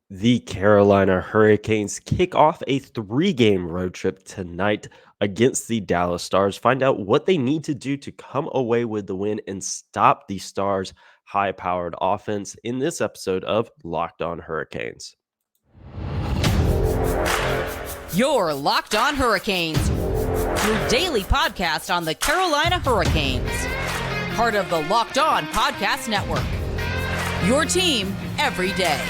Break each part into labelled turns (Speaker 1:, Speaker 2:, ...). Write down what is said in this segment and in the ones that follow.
Speaker 1: The Carolina Hurricanes kick off a three-game road trip tonight against the Dallas Stars. Find out what they need to do to come away with the win and stop the Stars' high-powered offense in this episode of Locked On Hurricanes.
Speaker 2: You're Locked On Hurricanes, your daily podcast on the Carolina Hurricanes. Part of the Locked On Podcast Network. Your team every day.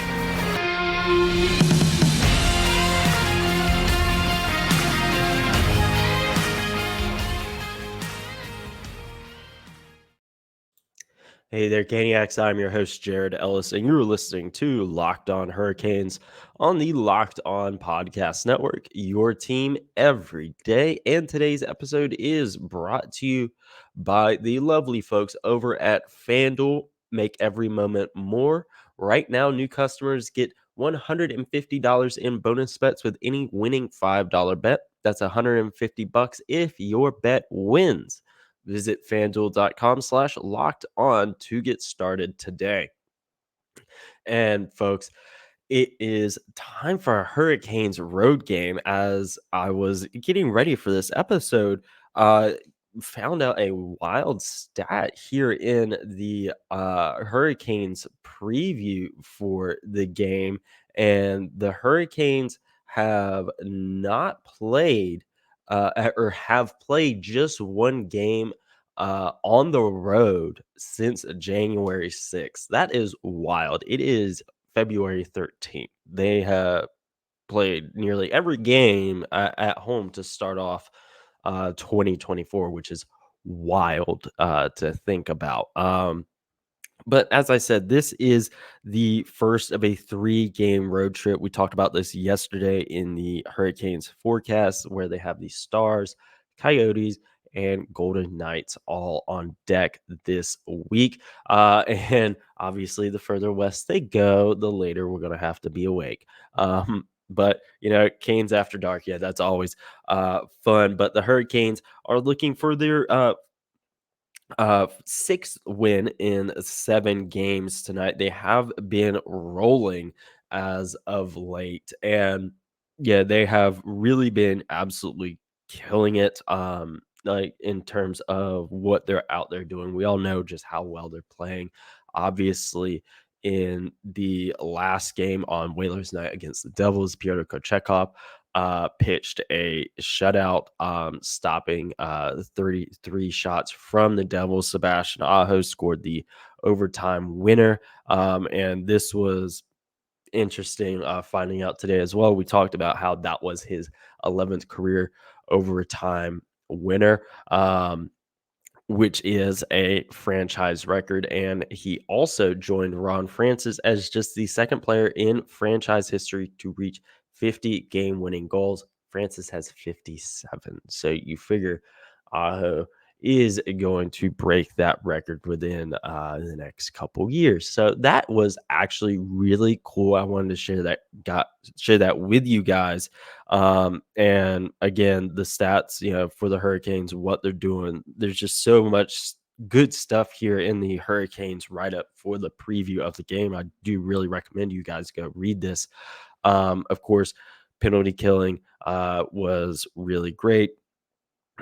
Speaker 1: Hey there, Caniacs. I'm your host, Jared Ellis, and you're listening to Locked On Hurricanes on the Locked On Podcast Network, your team every day. And today's episode is brought to you by the lovely folks over at FanDuel. Make every moment more. Right now, new customers get $150 in bonus bets with any winning $5 bet. That's $150 if your bet wins. Visit fanduel.com/locked on to get started today. And folks, it is time for a Hurricanes road game. As I was getting ready for this episode, found out a wild stat here in the Hurricanes preview for the game. And the Hurricanes have not played or have played just one game on the road since January 6th. That is wild. It is February 13th. They have played nearly every game at home to start off 2024, which is wild to think about. But as I said, this is the first of a three-game road trip. We talked about this yesterday in the Hurricanes forecast, where they have the Stars, Coyotes, and Golden Knights all on deck this week. And obviously, the further west they go, the later we're going to have to be awake. But, Canes after dark, yeah, that's always fun. But the Hurricanes are looking for their sixth win in 7 games tonight. They have been rolling as of late, and yeah, they have really been absolutely killing it. Like in terms of what they're out there doing, we all know just how well they're playing. Obviously, in the last game on Whalers night against the Devils, Pyotr Kochetkov pitched a shutout, stopping 33 shots from the Devils. Sebastian Aho scored the overtime winner. And this was interesting finding out today as well. We talked about how that was his 11th career overtime winner. Which is a franchise record. And he also joined Ron Francis as just the second player in franchise history to reach 50 game winning goals. Francis has 57. So you figure Aho is going to break that record within the next couple years. So that was actually really cool. I wanted to share that with you guys. And again, the stats, for the Hurricanes, what they're doing, there's just so much good stuff here in the Hurricanes write up for the preview of the game. I do really recommend you guys go read this. Of course, penalty killing was really great.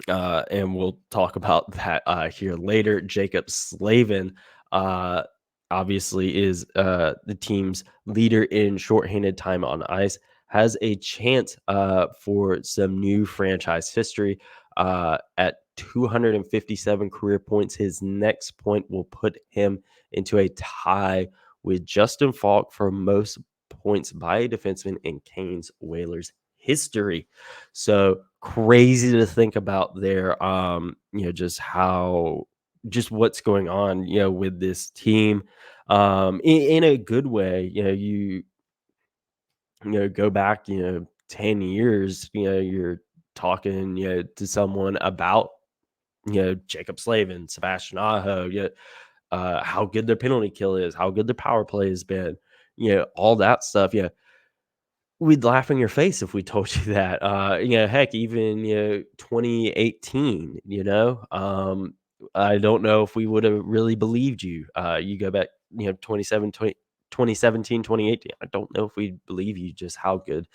Speaker 1: And we'll talk about that here later. Jacob Slavin obviously is the team's leader in shorthanded time on ice, has a chance for some new franchise history at 257 career points. His next point will put him into a tie with Justin Falk for most points by a defenseman in Canes Whalers history. So crazy to think about there. Just what's going on, with this team, in a good way. Go back, 10 years, you're talking, to someone about, Jacob Slavin, Sebastian Aho, how good their penalty kill is, how good their power play has been, all that stuff. Yeah, we'd laugh in your face if we told you that. Heck, even 2018. I don't know if we would have really believed you. You go back, 27, 2017, 2018. I don't know if we believe you just how good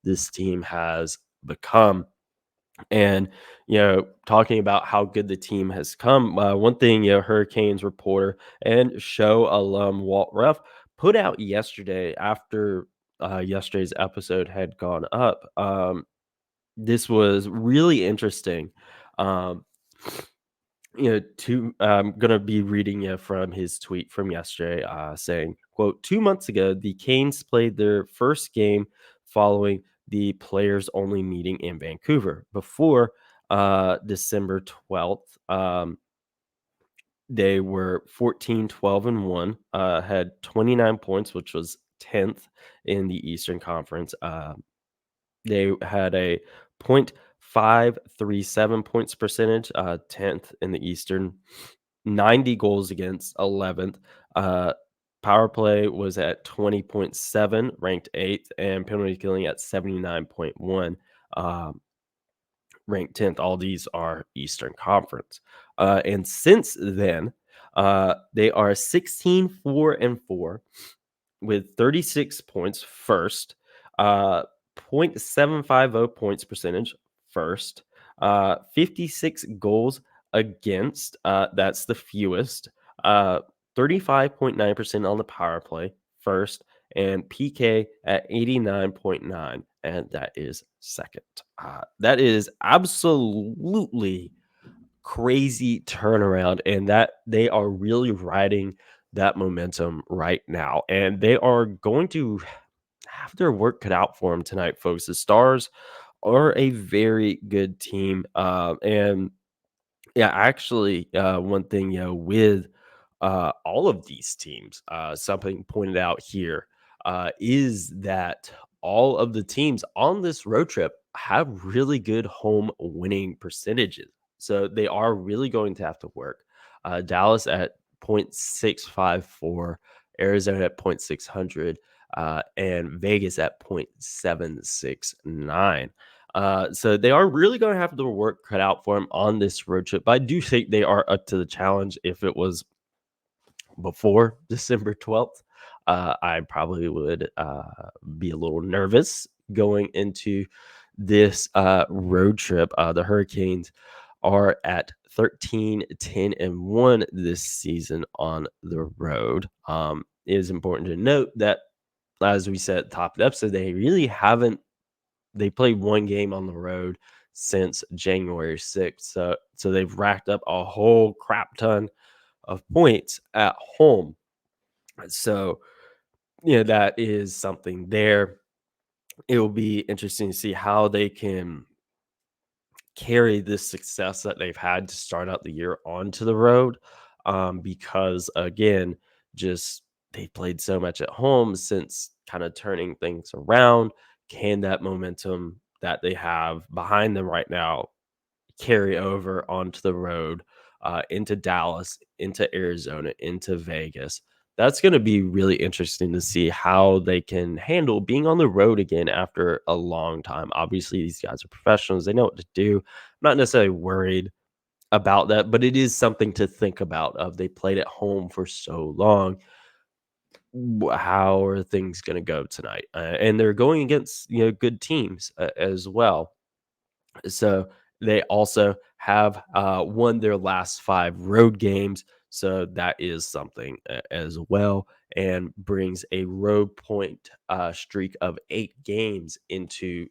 Speaker 1: this team has become. And, talking about how good the team has come, one thing, Hurricanes reporter and show alum Walt Ruff put out yesterday after yesterday's episode had gone up. This was really interesting. Um, I'm gonna be reading you from his tweet from yesterday, saying, "quote 2 months ago, the Canes played their first game following the players-only meeting in Vancouver. Before December 12th, they were 14-12-1, had 29 points, which was 10th in the Eastern Conference. They had a .537 points percentage, 10th in the Eastern, 90 goals against, 11th. Power play was at 20.7, ranked 8th, and penalty killing at 79.1, ranked 10th. All these are Eastern Conference. And since then, they are 16-4-4 with 36 points first, .750 points percentage first, 56 goals against, that's the fewest, 35.9% on the power play first, and PK at 89.9, and that is second. That is absolutely crazy turnaround, and that they are really riding that momentum right now, and they are going to have their work cut out for them tonight, folks. The Stars are a very good team, and yeah, actually, one thing, with all of these teams, something pointed out here is that all of the teams on this road trip have really good home winning percentages. So they are really going to have to work. Dallas at .654, Arizona at .600, and Vegas at .769. So they are really going to have the work cut out for them on this road trip. But I do think they are up to the challenge. If it was before December 12th, I probably would be a little nervous going into this road trip. The Hurricanes are at 13-10-1 this season on the road. It is important to note that, as we said at the top of the episode, they really haven't. They played one game on the road since January 6th. So they've racked up a whole crap ton of points at home. So, that is something there. It will be interesting to see how they can carry this success that they've had to start out the year onto the road. Because again, just they played so much at home since kind of turning things around. Can that momentum that they have behind them right now carry over onto the road, into Dallas, into Arizona, into Vegas? That's going to be really interesting to see how they can handle being on the road again after a long time. Obviously, these guys are professionals, they know what to do. I'm not necessarily worried about that, but it is something to think about. Of they played at home for so long, how are things going to go tonight? And they're going against good teams as well. So they also have won their last 5 road games. So that is something as well, and brings a road point streak of 8 games into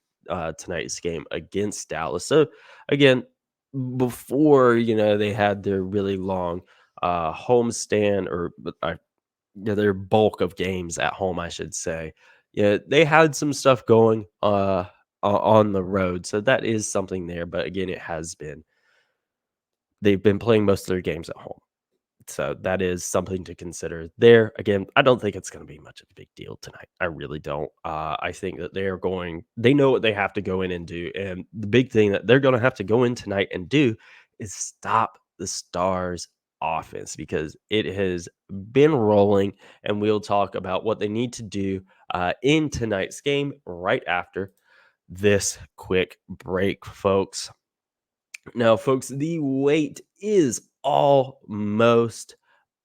Speaker 1: tonight's game against Dallas. So again, before they had their really long homestand, or their bulk of games at home, I should say. Yeah, they had some stuff going on the road, so that is something there. But again, they've been playing most of their games at home. So that is something to consider there. Again, I don't think it's going to be much of a big deal tonight. I really don't. I think that they know what they have to go in and do. And the big thing that they're going to have to go in tonight and do is stop the Stars offense, because it has been rolling. And we'll talk about what they need to do in tonight's game right after this quick break, folks. Now, folks, the wait is almost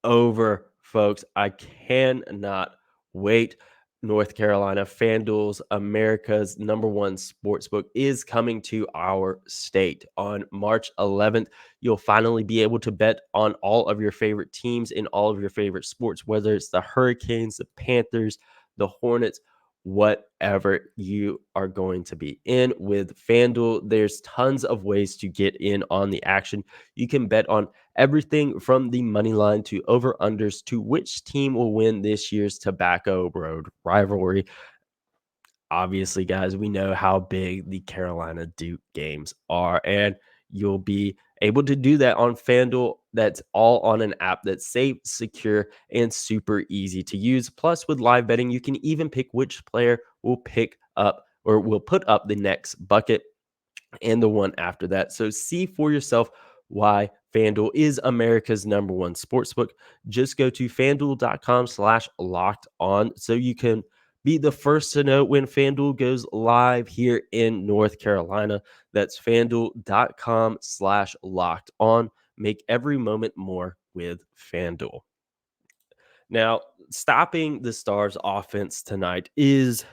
Speaker 1: over, folks. I cannot wait. North Carolina, FanDuel's America's #1 sportsbook is coming to our state on March 11th. You'll finally be able to bet on all of your favorite teams in all of your favorite sports, whether it's the Hurricanes, the Panthers, the Hornets, whatever you are going to be in with FanDuel. There's tons of ways to get in on the action. You can bet on everything from the money line to over unders to which team will win this year's Tobacco Road rivalry. Obviously, guys, we know how big the Carolina Duke games are, and you'll be able to do that on FanDuel. That's all on an app that's safe, secure, and super easy to use. Plus, with live betting, you can even pick which player will pick up or will put up the next bucket and the one after that. So see for yourself why FanDuel is America's #1 sportsbook. Just go to fanduel.com/locked on so you can be the first to know when FanDuel goes live here in North Carolina. That's fanduel.com/locked on. Make every moment more with FanDuel. Now, stopping the Stars offense tonight is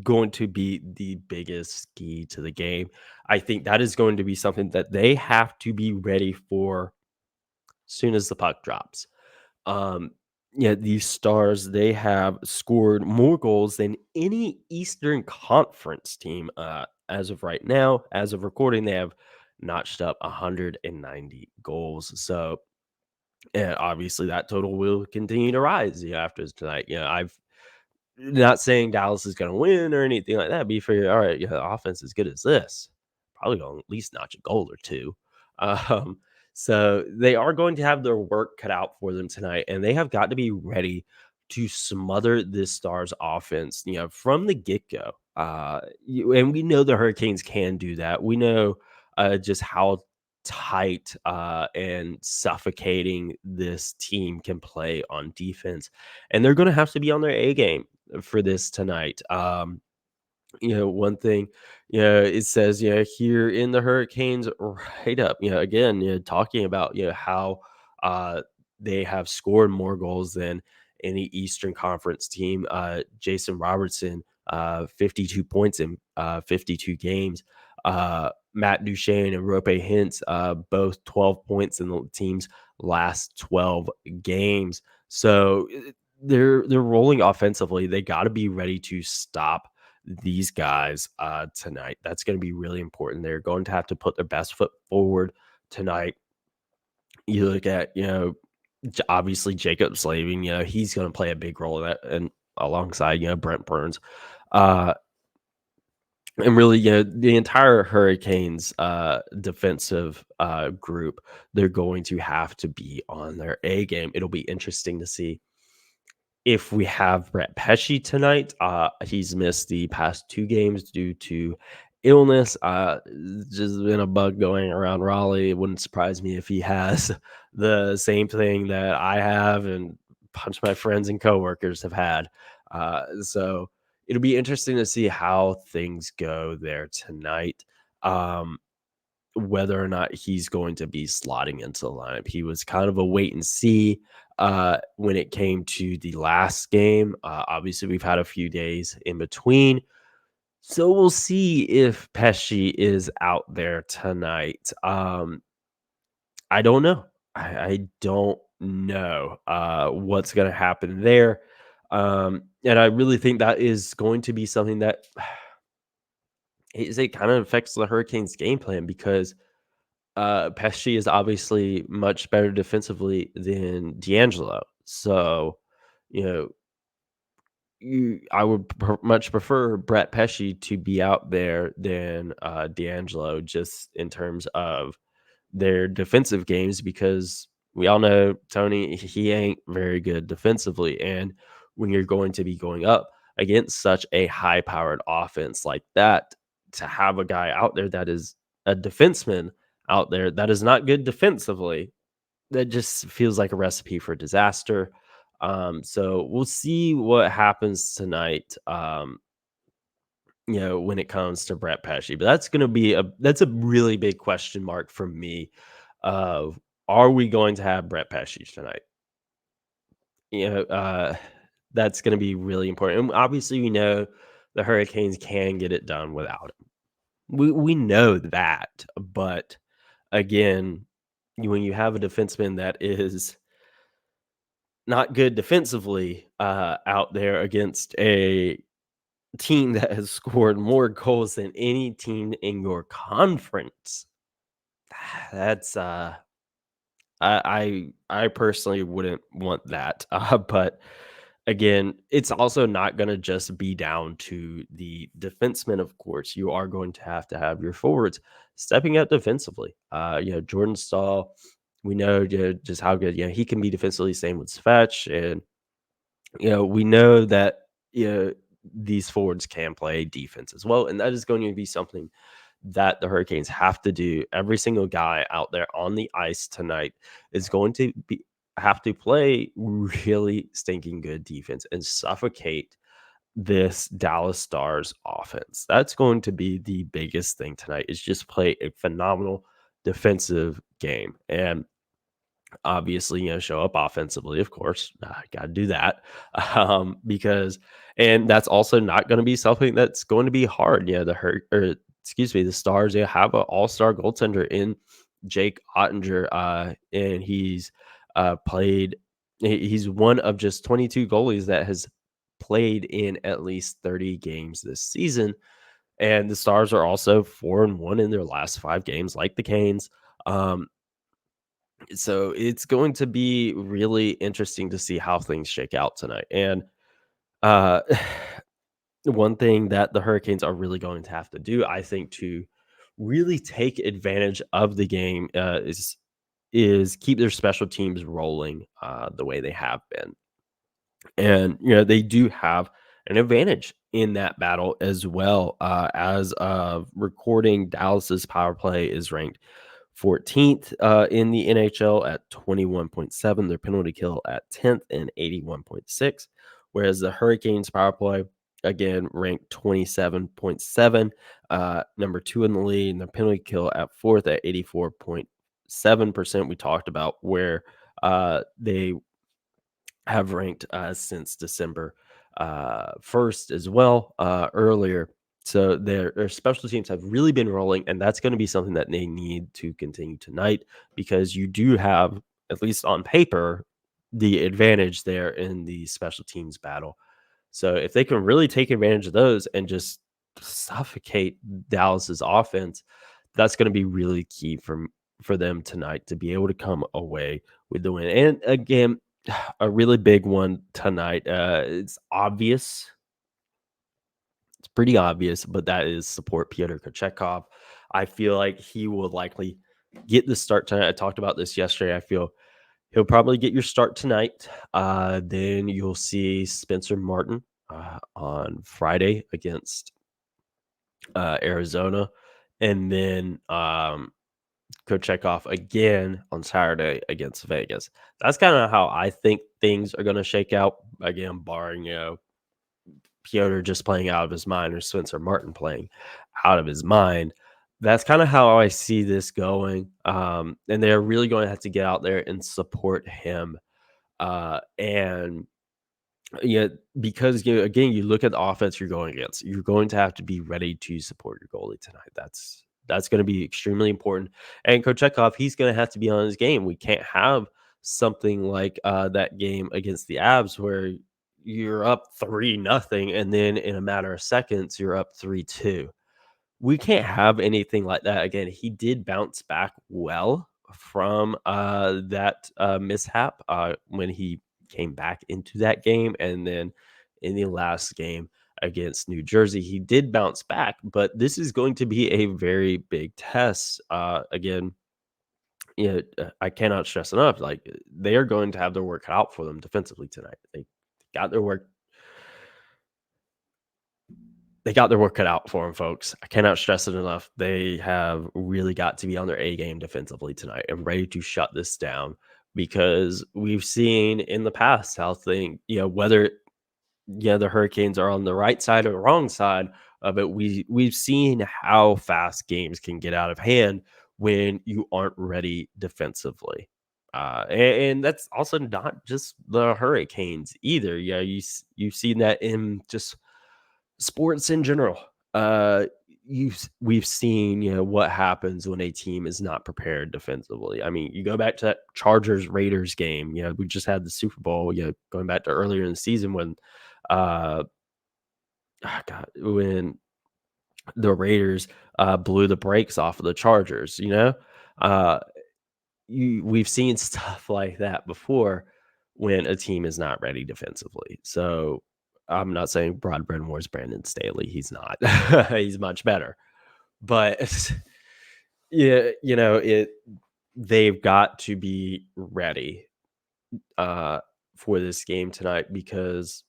Speaker 1: going to be the biggest key to the game. I think that is going to be something that they have to be ready for soon as the puck drops. Um, yeah, these Stars, they have scored more goals than any Eastern Conference team as of right now. As of recording, they have notched up 190 goals. So, and obviously that total will continue to rise after tonight. I've not saying Dallas is going to win or anything like that. Be fair, all right, the offense as good as this, probably going to at least notch a goal or two. Um, so they are going to have their work cut out for them tonight, and they have got to be ready to smother this Stars offense, from the get go. And we know the Hurricanes can do that. We know just how tight and suffocating this team can play on defense, and they're going to have to be on their A game for this tonight. One thing, it says, here in the Hurricanes right up, again, talking about, how they have scored more goals than any Eastern Conference team. Jason Robertson, 52 points in 52 games. Matt Duchene and Rope Hintz, both 12 points in the team's last 12 games. So they're rolling offensively. They got to be ready to stop these guys tonight. That's going to be really important. They're going to have to put their best foot forward tonight. You look at, obviously Jacob Slavin, he's going to play a big role in that, and alongside, Brent Burns. And really, the entire Hurricanes defensive group, they're going to have to be on their A game. It'll be interesting to see if we have Brett Pesce tonight. He's missed the past 2 games due to illness. Just been a bug going around Raleigh. It wouldn't surprise me if he has the same thing that I have and a bunch of my friends and coworkers have had. So it'll be interesting to see how things go there tonight. Whether or not he's going to be slotting into the lineup. He was kind of a wait and see when it came to the last game. Obviously, we've had a few days in between. So we'll see if Pesce is out there tonight. I don't know. I don't know what's going to happen there. And I really think that is going to be something that it kind of affects the Hurricanes' game plan, because Pesce is obviously much better defensively than D'Angelo. So, you know, I would much prefer Brett Pesce to be out there than D'Angelo, just in terms of their defensive games, because we all know Tony, he ain't very good defensively. And when you're going to be going up against such a high powered offense like that, to have a guy out there that is a defenseman out there that is not good defensively, that just feels like a recipe for disaster. So we'll see what happens tonight. When it comes to Brett Pesce, but that's a really big question mark for me. Of, are we going to have Brett Pesce tonight? You know, uh, That's going to be really important. And obviously, we know the Hurricanes can get it done without him. We know that, but again, when you have a defenseman that is not good defensively out there against a team that has scored more goals than any team in your conference, that's I personally wouldn't want that. But again, it's also not going to just be down to the defensemen. Of course, you are going to have your forwards stepping up defensively. Jordan Stahl, we know just how good he can be defensively. Same with Svetch, and we know that these forwards can play defense as well, and that is going to be something that the Hurricanes have to do. Every single guy out there on the ice tonight is going to have to play really stinking good defense and suffocate this Dallas Stars offense. That's going to be the biggest thing tonight, is just play a phenomenal defensive game. And obviously, show up offensively, of course. Got to do that. Because, and that's also not going to be something that's going to be hard. The Stars, they have an all-star goaltender in Jake Ottinger, and he's played. He's one of just 22 goalies that has played in at least 30 games this season. And the Stars are also 4-1 in their last 5 games, like the Canes. So it's going to be really interesting to see how things shake out tonight. And uh, one thing that the Hurricanes are really going to have to do, I think, to really take advantage of the game is keep their special teams rolling the way they have been. And they do have an advantage in that battle as well. As of recording, Dallas's power play is ranked 14th in the NHL at 21.7. Their penalty kill at 10th and 81.6. Whereas the Hurricanes power play, again, ranked 27.7, number 2 in the league, and the penalty kill at 4th at 84.7%. We talked about where they have ranked since December 1st as well, earlier. So their special teams have really been rolling, and that's going to be something that they need to continue tonight, because you do have, at least on paper, the advantage there in the special teams battle. So if they can really take advantage of those and just suffocate Dallas's offense, that's going to be really key for them tonight to be able to come away with the win. And again, a really big one tonight. It's obvious. It's pretty obvious, but that is support Pyotr Kochetkov. I feel like he will likely get the start tonight. I talked about this yesterday. I feel he'll probably get your start tonight. Then you'll see Spencer Martin on Friday against Arizona. And then Kochetkov again on Saturday against Vegas. That's kind of how I think things are going to shake out. Again, barring Pyotr just playing out of his mind or Spencer Martin playing out of his mind. That's kind of how I see this going. And they're really going to have to get out there and support him. And because again, you look at the offense you're going against. You're going to have to be ready to support your goalie tonight. That's going to be extremely important. And Kochetkov, he's going to have to be on his game. We can't have something like that game against the Avs where you're up 3-0, and then in a matter of seconds you're up 3-2. We can't have anything like that again. He did bounce back well from that mishap when he came back into that game, and then in the last game against New Jersey, he did bounce back. But this is going to be a very big test. Again, I cannot stress enough, like, they are going to have their work cut out for them defensively tonight. They got their work cut out for them, folks. I cannot stress it enough. They have really got to be on their A game defensively tonight and ready to shut this down, because we've seen in the past how whether the Hurricanes are on the right side or the wrong side of it, we've seen how fast games can get out of hand when you aren't ready defensively. And that's also not just the Hurricanes either. Yeah, you've seen that in just sports in general. Uh, we've seen what happens when a team is not prepared defensively. I mean, you go back to that Chargers Raiders game. We just had the Super Bowl. Going back to earlier in the season when, uh, God, when the Raiders blew the brakes off of the Chargers. Uh, we've seen stuff like that before when a team is not ready defensively. So I'm not saying Brind'amour is Brandon Staley. He's not. He's much better. But yeah, they've got to be ready uh, for this game tonight because,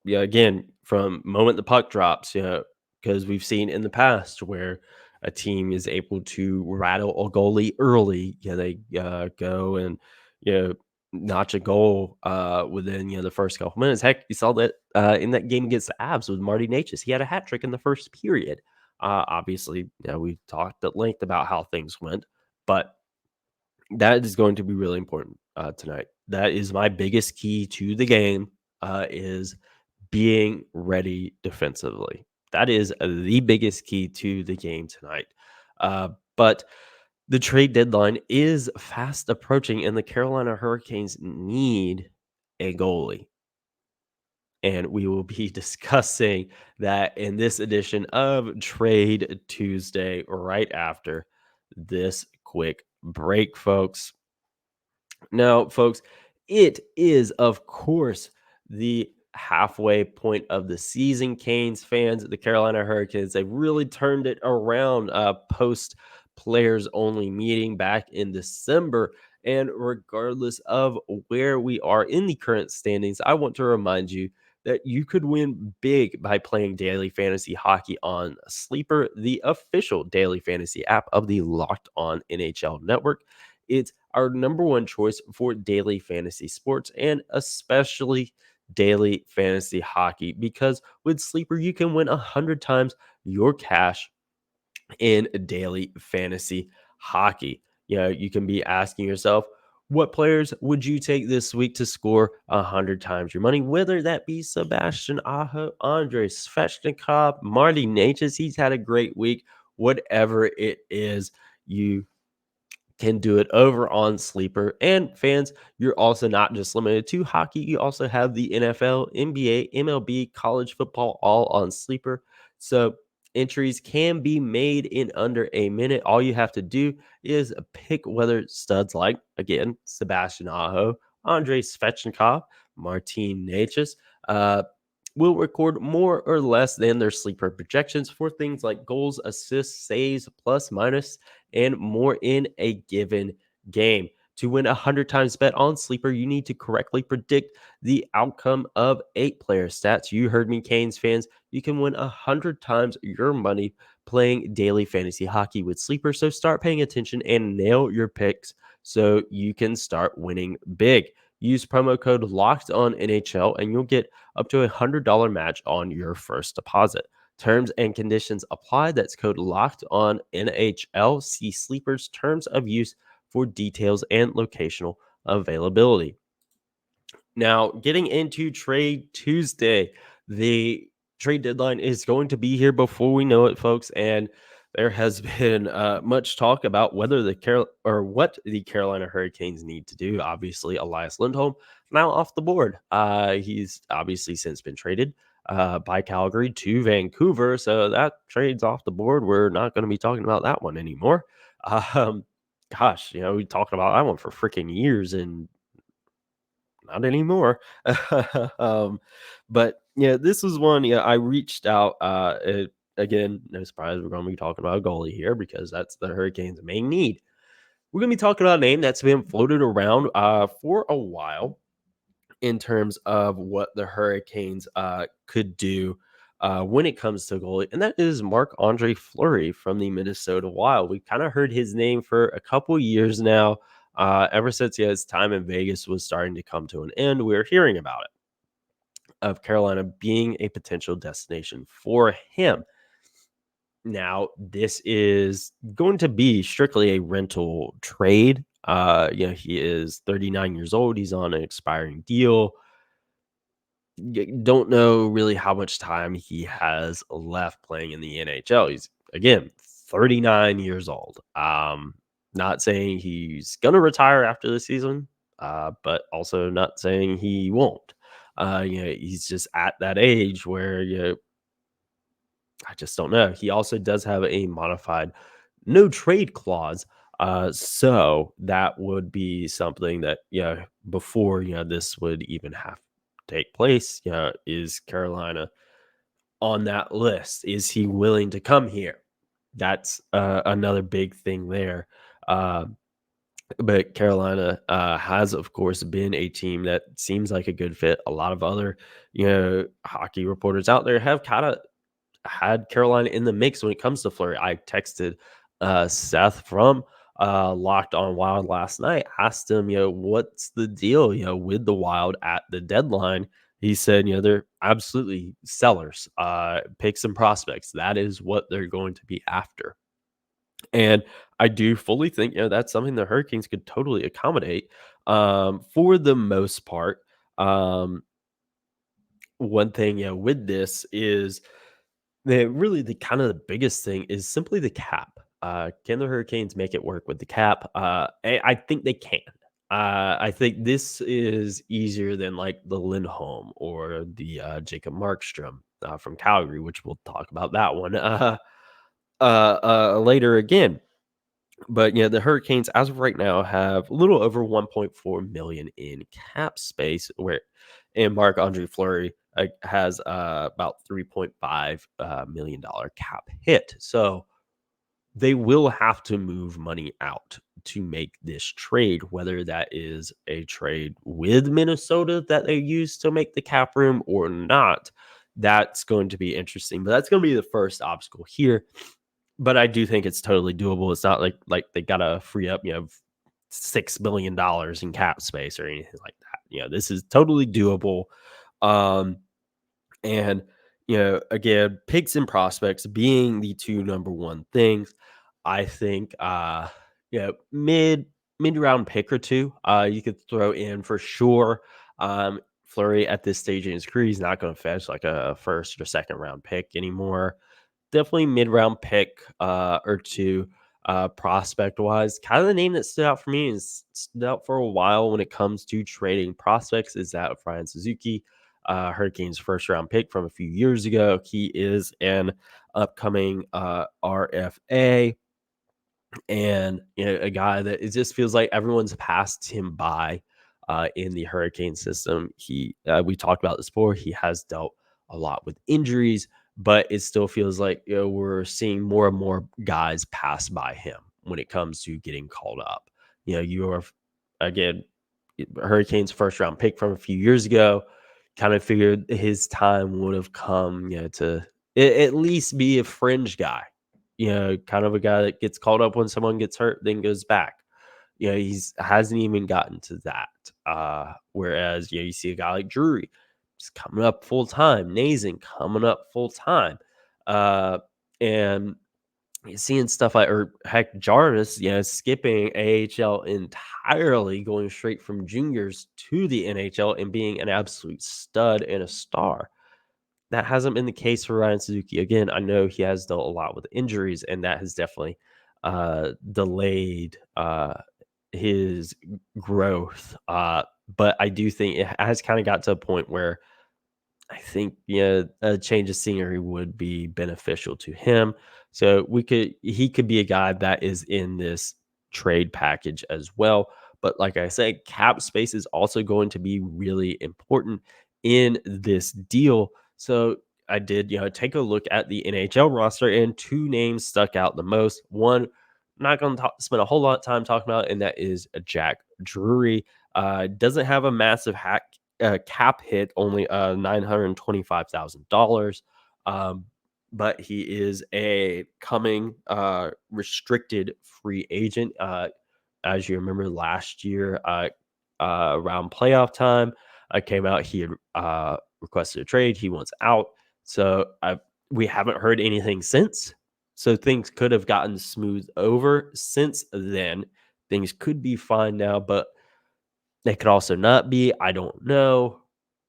Speaker 1: yeah, again, from moment the puck drops, because we've seen in the past where a team is able to rattle a goalie early. They go and you know notch a goal within the first couple minutes. Heck, you saw that in that game against the Avs with Marty Natchez. He had a hat trick in the first period. Obviously, we talked at length about how things went, but that is going to be really important tonight. That is my biggest key to the game is being ready defensively. That is the biggest key to the game tonight. But the trade deadline is fast approaching, and the Carolina Hurricanes need a goalie. And we will be discussing that in this edition of Trade Tuesday right after this quick break, folks. Now, folks, it is, of course, the halfway point of the season. Canes fans, the Carolina Hurricanes, they've really turned it around post players only meeting back in December. And regardless of where we are in the current standings, I want to remind you that you could win big by playing daily fantasy hockey on Sleeper, the official daily fantasy app of the Locked On NHL network. It's our number one choice for daily fantasy sports and especially daily fantasy hockey because with Sleeper, you can win 100 times your cash in daily fantasy hockey. You can be asking yourself, what players would you take this week to score 100 times your money? Whether that be Sebastian Aho, Andrei Svechnikov, Marty Natchez, he's had a great week. Whatever it is, you can do it over on Sleeper. And fans, you're also not just limited to hockey. You also have the NFL, NBA, MLB, college football, all on Sleeper. So entries can be made in under a minute. All you have to do is pick whether studs like, again, Sebastian Aho, Andrei Svechnikov, Martin Necas, will record more or less than their sleeper projections for things like goals, assists, saves, plus, minus, and more in a given game. To win 100 times bet on Sleeper, you need to correctly predict the outcome of 8-player stats. You heard me, Canes fans. You can win 100 times your money playing daily fantasy hockey with Sleeper. So start paying attention and nail your picks so you can start winning big. Use promo code Locked On NHL and you'll get up to $100 match on your first deposit. Terms and conditions apply. That's code Locked On NHL. See Sleeper's terms of use for details and locational availability. Now, getting into Trade Tuesday, the trade deadline is going to be here before we know it, folks. And there has been much talk about whether what the Carolina Hurricanes need to do. Obviously, Elias Lindholm now off the board. He's obviously since been traded by Calgary to Vancouver, so that trade's off the board. We're not going to be talking about that one anymore. Um, Gosh, we talked about that one for freaking years, and not anymore. um, but this was one. I reached out. Again, no surprise, we're going to be talking about a goalie here because that's the Hurricanes' main need. We're going to be talking about a name that's been floated around for a while in terms of what the Hurricanes could do when it comes to goalie, and that is Marc Andre Flurey from the Minnesota Wild. We've kind of heard his name for a couple years now. Ever since his time in Vegas was starting to come to an end, we were hearing about it, of Carolina being a potential destination for him. Now, this is going to be strictly a rental trade. He is 39 years old. He's on an expiring deal. Don't know really how much time he has left playing in the NHL. He's, again, 39 years old. Not saying he's gonna retire after the season, but also not saying he won't. He's just at that age where I just don't know. He also does have a modified no trade clause. So that would be something that, before, this would even have to take place, is Carolina on that list? Is he willing to come here? That's another big thing there. Uh, but Carolina has, of course, been a team that seems like a good fit. A lot of other, hockey reporters out there have kind of had Carolina in the mix when it comes to Flurry. I texted Seth from Locked On Wild last night, asked him, what's the deal, with the Wild at the deadline. He said, they're absolutely sellers, picks and prospects. That is what they're going to be after. And I do fully think, that's something the Hurricanes could totally accommodate for the most part. Um, One thing, with this is the kind of the biggest thing is simply the cap. Can the Hurricanes make it work with the cap? I think they can. I think this is easier than like the Lindholm or the Jacob Markstrom from Calgary, which we'll talk about that one later again. But the Hurricanes, as of right now, have a little over 1.4 million in cap space, and Marc Andre Flurey has about $3.5 million cap hit. So they will have to move money out to make this trade, whether that is a trade with Minnesota that they use to make the cap room or not. That's going to be interesting, but that's going to be the first obstacle here. But I do think it's totally doable. It's not like they gotta free up, $6 billion in cap space or anything like that. This is totally doable. Um, and again, picks and prospects being the two number one things. I think mid round pick or two, you could throw in for sure. Flurry at this stage in his career, he's not going to fetch like a first or second round pick anymore. Definitely mid-round pick or two prospect-wise. Kind of the name that stood out for me and stood out for a while when it comes to trading prospects is that of Ryan Suzuki, Hurricanes first-round pick from a few years ago. He is an upcoming RFA and a guy that it just feels like everyone's passed him by in the Hurricane system. We talked about this before. He has dealt a lot with injuries, but it still feels like we're seeing more and more guys pass by him when it comes to getting called up. You are again Hurricanes first round pick from a few years ago. Kind of figured his time would have come, to at least be a fringe guy. Kind of a guy that gets called up when someone gets hurt, then goes back. He's hasn't even gotten to that. Whereas, you see a guy like Drury is coming up full time, Nazin coming up full time. And you're seeing stuff like, or heck, Jarvis, skipping AHL entirely, going straight from juniors to the NHL and being an absolute stud and a star. That hasn't been the case for Ryan Suzuki. Again, I know he has dealt a lot with injuries, and that has definitely delayed his growth. But I do think it has kind of got to a point where I think a change of scenery would be beneficial to him. So he could be a guy that is in this trade package as well. But like I said, cap space is also going to be really important in this deal. So I did, take a look at the NHL roster, and two names stuck out the most. One, I'm not going to spend a whole lot of time talking about, and that is Jack Drury. Doesn't have a massive cap hit, only $925,000. But he is a coming restricted free agent. As you remember last year, around playoff time, I came out. He had requested a trade. He wants out. So we haven't heard anything since. So things could have gotten smoothed over since then. things could be fine now, but they could also not be. I don't know.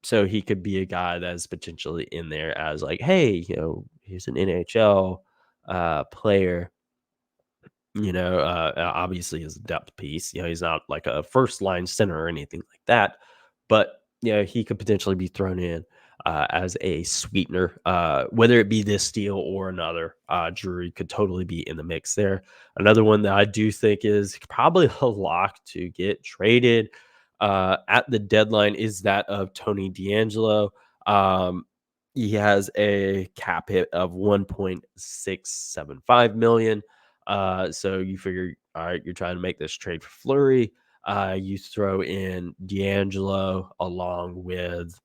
Speaker 1: So he could be a guy that's potentially in there as like, hey, he's an NHL player. Obviously his depth piece. He's not like a first line center or anything like that, but he could potentially be thrown in as a sweetener, whether it be this deal or another. Drury could totally be in the mix there. Another one that I do think is probably a lock to get traded at the deadline is that of Tony DeAngelo. Um, he has a cap hit of 1.675 million. So you figure, all right, you're trying to make this trade for Flurry. You throw in D'Angelo along with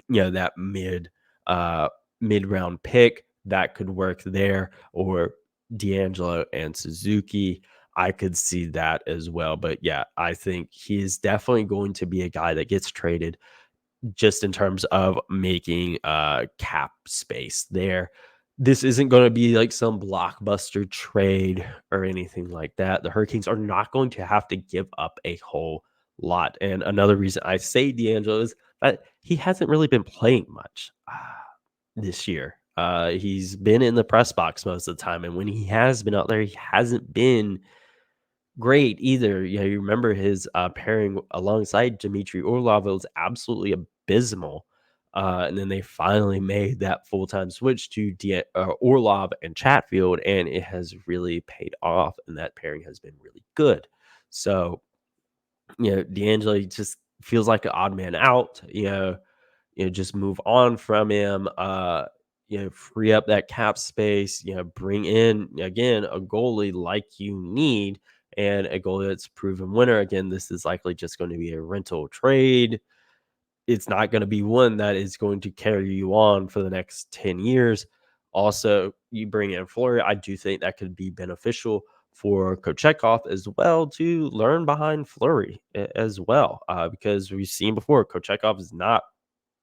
Speaker 1: that mid round pick that could work there, or D'Angelo and Suzuki. I could see that as well. But yeah, I think he is definitely going to be a guy that gets traded just in terms of making cap space there. This isn't going to be like some blockbuster trade or anything like that. The Hurricanes are not going to have to give up a whole lot. And another reason I say D'Angelo is that he hasn't really been playing much this year. He's been in the press box most of the time. And when he has been out there, he hasn't been great either. You remember his pairing alongside Dmitry Orlov. It was absolutely abysmal. And then they finally made that full-time switch to Orlov and Chatfield, and it has really paid off, and that pairing has been really good. So, D'Angelo just feels like an odd man out. Just move on from him. Free up that cap space. Bring in again a goalie like you need, and a goalie that's proven winner. Again, this is likely just going to be a rental trade. It's not going to be one that is going to carry you on for the next 10 years. Also, you bring in Fleury. I do think that could be beneficial for Kochetkov as well to learn behind Fleury as well, because we've seen before Kochetkov is not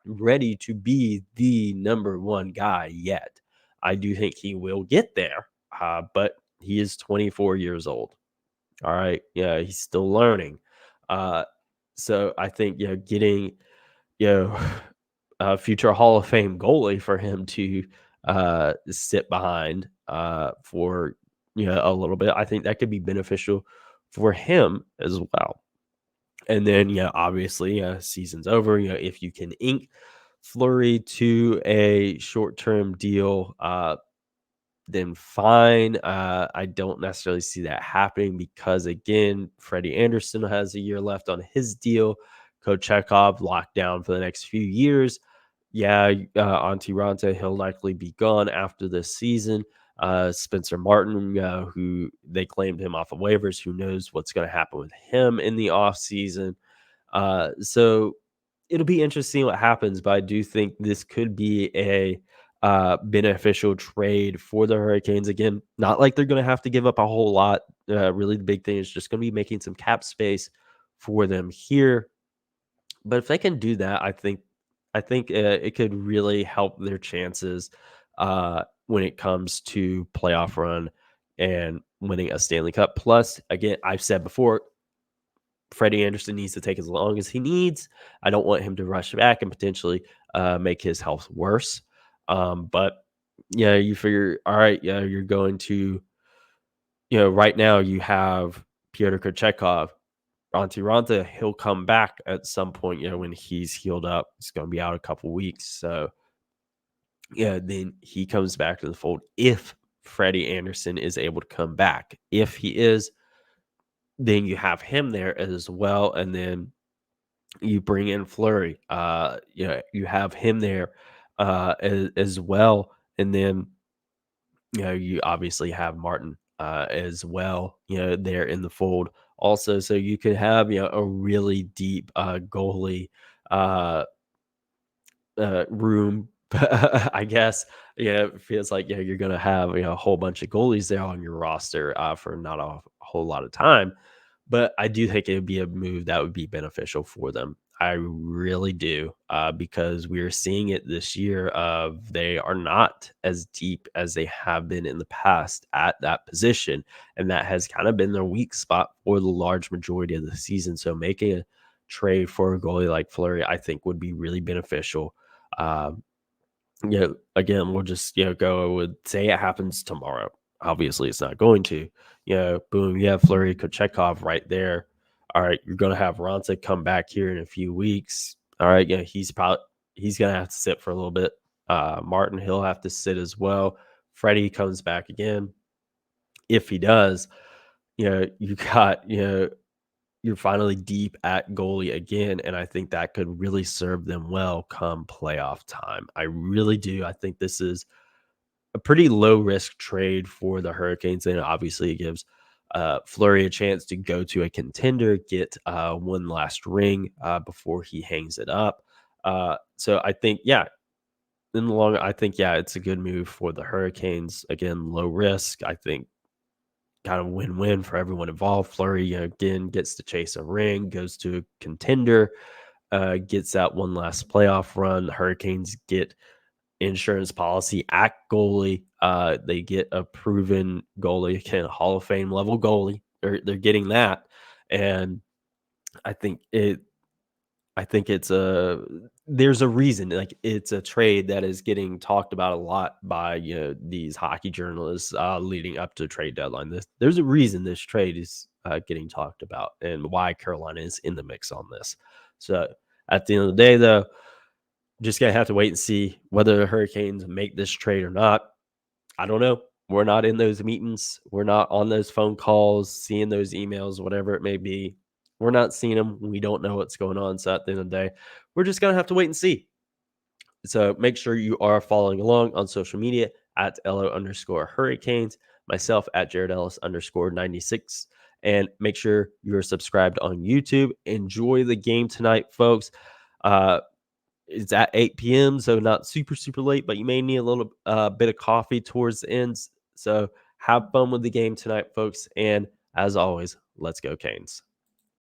Speaker 1: ready to be the number one guy yet. I do think he will get there, but he is 24 years old. All right. Yeah, he's still learning. So I think, getting, you know, a future Hall of Fame goalie for him to sit behind for, a little bit, I think that could be beneficial for him as well. And then, obviously, season's over. If you can ink Fleury to a short-term deal, then fine. I don't necessarily see that happening because, again, Freddie Anderson has a year left on his deal. Kochetkov locked down for the next few years. Yeah, Antti Ranta, he'll likely be gone after this season. Spencer Martin, who they claimed him off of waivers, who knows what's going to happen with him in the offseason. So it'll be interesting what happens, but I do think this could be a beneficial trade for the Hurricanes. Again, not like they're going to have to give up a whole lot. Really, the big thing is just going to be making some cap space for them here. But if they can do that, I think it could really help their chances when it comes to playoff run and winning a Stanley Cup. Plus, again, I've said before, Freddie Anderson needs to take as long as he needs. I don't want him to rush back and potentially make his health worse. But yeah, you figure, all right, yeah, you're going to, right now you have Pyotr Kochetkov, Antti Ranta. He'll come back at some point, when he's healed up. He's going to be out a couple weeks. So, yeah, then he comes back to the fold if Freddie Anderson is able to come back. If he is, then you have him there as well. And then you bring in Fleury. You have him there as well. And then, you obviously have Martin as well, there in the fold also. So you could have, a really deep goalie room. I guess, it feels like, you're going to have, a whole bunch of goalies there on your roster for not a whole lot of time. But I do think it would be a move that would be beneficial for them. I really do, because we are seeing it this year. Of they are not as deep as they have been in the past at that position, and that has kind of been their weak spot for the large majority of the season. So making a trade for a goalie like Flurry, I think, would be really beneficial. Um, again, we'll just, go with say it happens tomorrow. Obviously, it's not going to. Boom, you have Flurry, Kochetkov right there. All right, you're going to have Ronta come back here in a few weeks. All right, he's going to have to sit for a little bit. Martin, he'll have to sit as well. Freddie comes back again. If he does, you got, you're finally deep at goalie again, and I think that could really serve them well come playoff time. I really do. I think this is a pretty low risk trade for the Hurricanes, and obviously it gives Fleury a chance to go to a contender, get one last ring before he hangs it up. So I think, yeah, in the long, I think, yeah, it's a good move for the Hurricanes. Again, low risk. I think kind of win-win for everyone involved. Fleury, again, gets to chase a ring, goes to a contender, gets that one last playoff run. The Hurricanes get insurance policy at goalie. They get a proven goalie, again, Hall of Fame level goalie. They're getting that, and I think it. I think it's a there's a reason, like, it's a trade that is getting talked about a lot by, these hockey journalists, leading up to trade deadline. There's a reason this trade is, getting talked about and why Carolina is in the mix on this. So, at the end of the day, though, just gonna have to wait and see whether the Hurricanes make this trade or not. I don't know. We're not in those meetings. We're not on those phone calls, seeing those emails, whatever it may be. We're not seeing them. We don't know what's going on. So at the end of the day, we're just going to have to wait and see. So make sure you are following along on social media at LO_Hurricanes, myself at Jared Ellis _96. And make sure you're subscribed on YouTube. Enjoy the game tonight, folks. It's at 8 p.m., so not super, super late, but you may need a little bit of coffee towards the ends. So have fun with the game tonight, folks. And as always, let's go Canes.